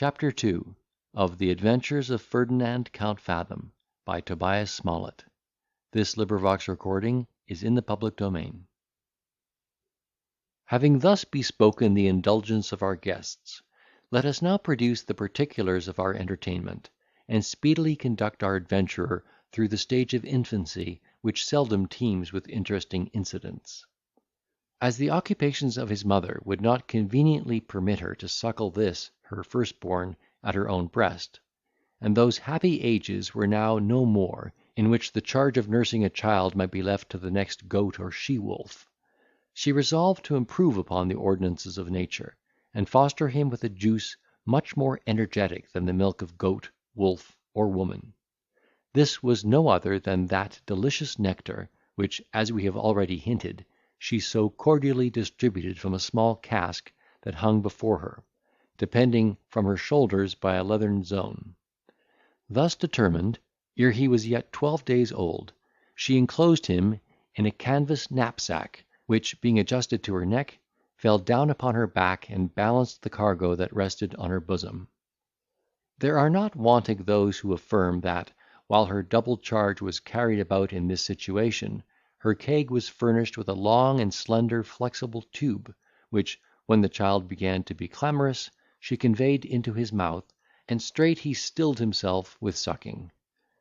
Chapter II. Of the Adventures of Ferdinand Count Fathom, by Tobias Smollett. Recording in the public domain. Having thus bespoken the indulgence of our guests, let us now produce the particulars of our entertainment, and speedily conduct our adventurer through the stage of infancy, which seldom teems with interesting incidents. As the occupations of his mother would not conveniently permit her to suckle this her firstborn at her own breast, and those happy ages were now no more in which the charge of nursing a child might be left to the next goat or she-wolf, she resolved to improve upon the ordinances of nature, and foster him with a juice much more energetic than the milk of goat, wolf, or woman. This was no other than that delicious nectar, which, as we have already hinted, she so cordially distributed from a small cask that hung before her, depending from her shoulders by a leathern zone. Thus determined, ere he was yet 12 days old, she enclosed him in a canvas knapsack, which, being adjusted to her neck, fell down upon her back and balanced the cargo that rested on her bosom. There are not wanting those who affirm that, while her double charge was carried about in this situation, her keg was furnished with a long and slender flexible tube, which, when the child began to be clamorous, she conveyed into his mouth, and straight he stilled himself with sucking.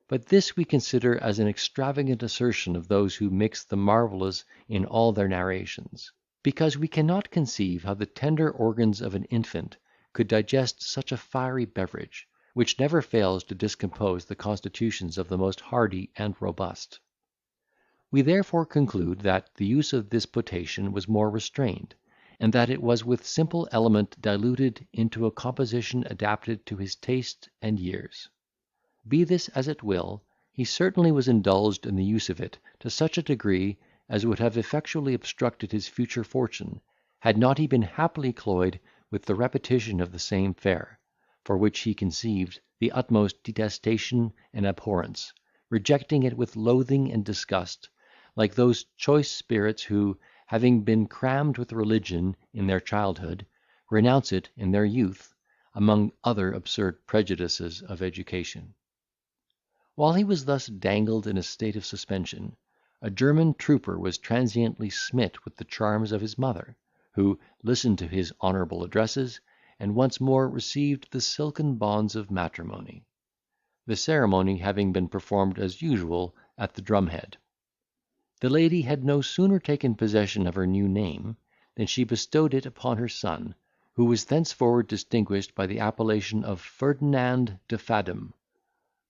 But this we consider as an extravagant assertion of those who mix the marvellous in all their narrations, because we cannot conceive how the tender organs of an infant could digest such a fiery beverage, which never fails to discompose the constitutions of the most hardy and robust. We therefore conclude that the use of this potation was more restrained, and that it was with simple element diluted into a composition adapted to his taste and years. Be this as it will, he certainly was indulged in the use of it to such a degree as would have effectually obstructed his future fortune, had not he been happily cloyed with the repetition of the same fare, for which he conceived the utmost detestation and abhorrence, rejecting it with loathing and disgust, like those choice spirits who, having been crammed with religion in their childhood, renounce it in their youth, among other absurd prejudices of education. While he was thus dangled in a state of suspension, a German trooper was transiently smit with the charms of his mother, who listened to his honourable addresses, and once more received the silken bonds of matrimony; the ceremony having been performed as usual at the drumhead. The lady had no sooner taken possession of her new name, than she bestowed it upon her son, who was thenceforward distinguished by the appellation of Ferdinand de Fathom.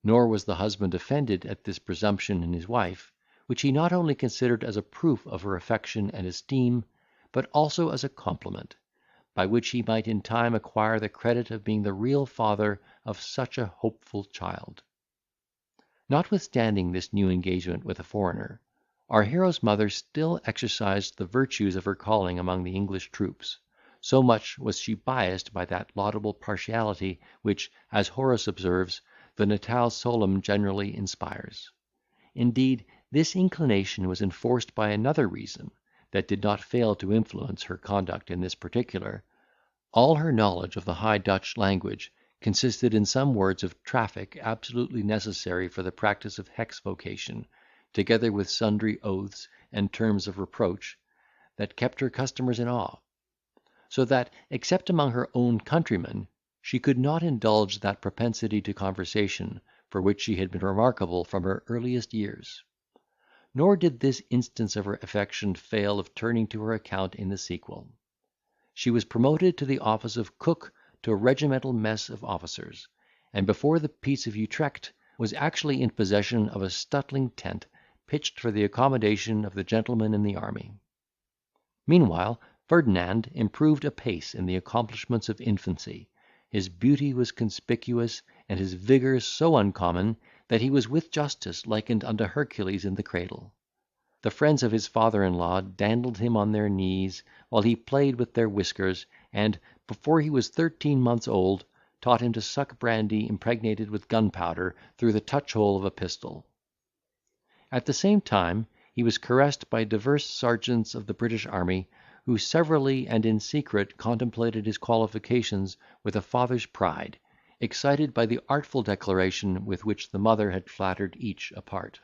Nor was the husband offended at this presumption in his wife, which he not only considered as a proof of her affection and esteem, but also as a compliment, by which he might in time acquire the credit of being the real father of such a hopeful child. Notwithstanding this new engagement with a foreigner, our hero's mother still exercised the virtues of her calling among the English troops, so much was she biassed by that laudable partiality which, as Horace observes, the natale solum generally inspires. Indeed, this inclination was enforced by another reason, that did not fail to influence her conduct in this particular. All her knowledge of the High Dutch language consisted in some words of traffic absolutely necessary for the practice of hex vocation, together with sundry oaths and terms of reproach, that kept her customers in awe; so that, except among her own countrymen, she could not indulge that propensity to conversation for which she had been remarkable from her earliest years. Nor did this instance of her affection fail of turning to her account in the sequel. She was promoted to the office of cook to a regimental mess of officers, and before the peace of Utrecht was actually in possession of a stutling tent pitched for the accommodation of the gentlemen in the army. Meanwhile, Ferdinand improved apace in the accomplishments of infancy. His beauty was conspicuous, and his vigour so uncommon, that he was with justice likened unto Hercules in the cradle. The friends of his father-in-law dandled him on their knees, while he played with their whiskers, and, before he was 13 months old, taught him to suck brandy impregnated with gunpowder through the touch-hole of a pistol. At the same time, he was caressed by divers sergeants of the British army, who severally and in secret contemplated his qualifications with a father's pride, excited by the artful declaration with which the mother had flattered each apart.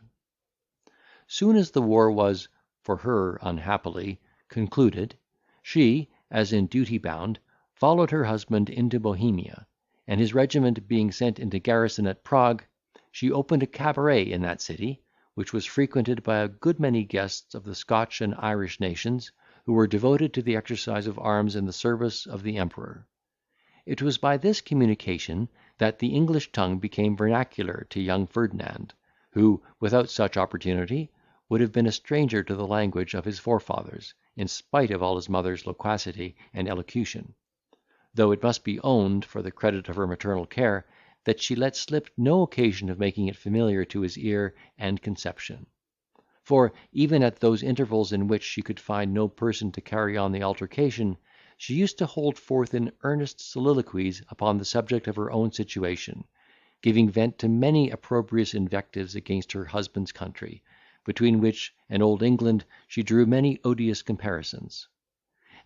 Soon as the war was, for her unhappily, concluded, she, as in duty bound, followed her husband into Bohemia, and his regiment being sent into garrison at Prague, she opened a cabaret in that city, which was frequented by a good many guests of the Scotch and Irish nations, who were devoted to the exercise of arms in the service of the Emperor. It was by this communication that the English tongue became vernacular to young Ferdinand, who, without such opportunity, would have been a stranger to the language of his forefathers, in spite of all his mother's loquacity and elocution; though it must be owned, for the credit of her maternal care, that she let slip no occasion of making it familiar to his ear and conception. For, even at those intervals in which she could find no person to carry on the altercation, she used to hold forth in earnest soliloquies upon the subject of her own situation, giving vent to many opprobrious invectives against her husband's country, between which and Old England she drew many odious comparisons;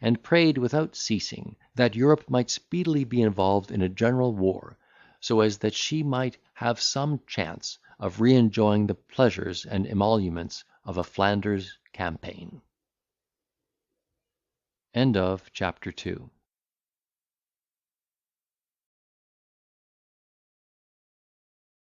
and prayed without ceasing that Europe might speedily be involved in a general war, so as that she might have some chance of re-enjoying the pleasures and emoluments of a Flanders campaign. Chapter 2.